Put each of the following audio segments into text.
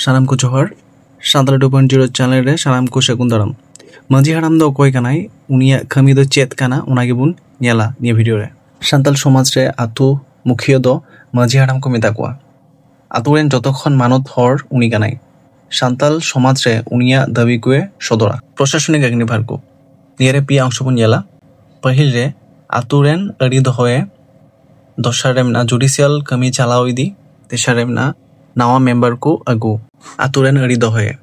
Salam ko johar. Santala 2.0 channel re salam ko sekundaram. Manji haram do okoi kanai unia kami do chet kana onage bun nyela niya video re. Santal somaj re atu mukhiya do manji haram ko meta kwa. Atu ren jotokhon manot hor uni kanai. Santal somaj re unia dabi kue sodora. Prashasonik agni bharko. Niya re pia angso bun nyela. Pahil re atu ren adi dohoe dosar remna judicial kami chalao idi tesar remna nawa member ko agu aturen adi dohoe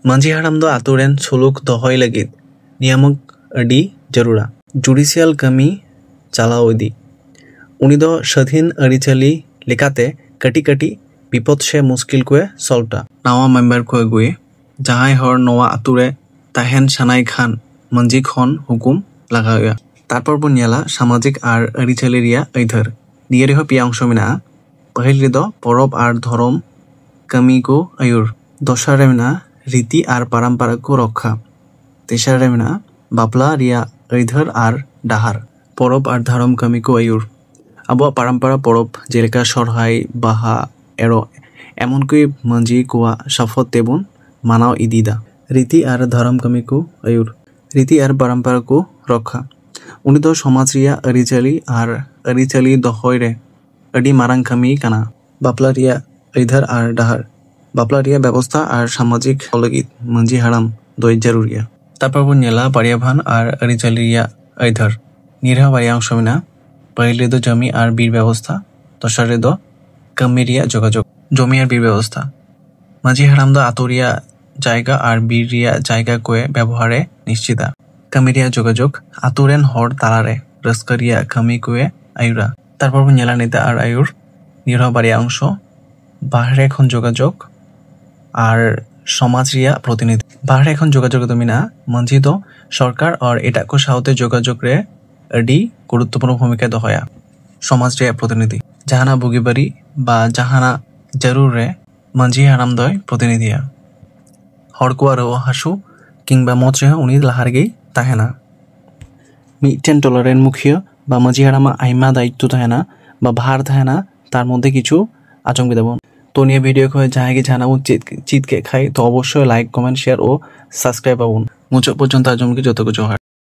manji haram do aturen suluk dohoy lagid niyamok adi jarura judicial kami chalao idi uni do sadhin adi chali lekate kati kati bipod se muskil ko solta nawa member ko ague jahai hor nowa ature tahen sanai khan manji khon hukum lagaya তারপর বুনিয়ালা সামাজিক আর রিচালেরিয়া এইধর নিয়ে রেহ পিয়া অংশ মিনা পহিল রিদ পরব আর ধরম কামি কো আয়ুর দশা রেমিনা রীতি আর পারম্পরা কো রক্ষা তেসার রেমিনা বাপলা রিয়া এইধর আর ডাহার পরব আর ধরম কামি কো আয়ুর আবো পারম্পরা পরব জেলেকা সরহাই বাহা এরো এমনকি মঞ্জি কোয়া সফত তেবুন মানাও ইদিদা রীতি আর ধরম কামি কো আয়ুর রীতি আর পারম্পরা কো রক্ষা उनी दो समाज रिया अरिचली दहय रे अडी मारांग खामी काना बापला रिया इधर आर डाहार बापला रिया व्यवस्था आर सामाजिक लगीत मंजी हाराम दय जरूरिया तारपर बो नेला पारियाभान आर अरिचली रिया इधर निरह बारिया अंशमिना पहिले दो जमी आर बीर व्यवस्था दशरे दो कमी रिया जोगाजोग जमी आर बीर व्यवस्था मंजी हाराम दो आतोरिया जायगा आर बीर रिया जायगा कोए व्यवहारे निश्चिता কামিরিয়া যোগাযোগ আতুরেন হর তালারে রস্করিয়া কামি কুয়ে আয়ুরা তারপর নেলা নেতা আর আয়ুর নিরহবাড়িয়া অংশ বাহরে এখন যোগাযোগ আর সমাজ রিয়া প্রতিনিধি বাহরে এখন যোগাযোগ তুমি না মঞ্জিত সরকার আর এটা কো সাউতে যোগাযোগ রে এডি গুরুত্বপূর্ণ ভূমিকা দহয়া সমাজ রিয়া প্রতিনিধি জাহানা বুগিবাড়ি বা জাহানা জরুর রে মঞ্জি হারামদয় প্রতিনিধিয়া হরকুয়া রো হাসু কিংবা মত রে উনি লাহারগেই তাহেনা মিটেন টলারেন মুখিয়া বা মাঝি হারামা আইমা দায়িত্ব তাহেনা বা ভার তাহেনা তার মধ্যে কিছু আচমকে দেব তো নিয়ে ভিডিও কয়ে যাহাকে জানাবো চিতকে খাই তো অবশ্যই লাইক কমেন্ট শেয়ার ও সাবস্ক্রাইব পাবুন মুচো পর্যন্ত আজমকে যত কিছু হয়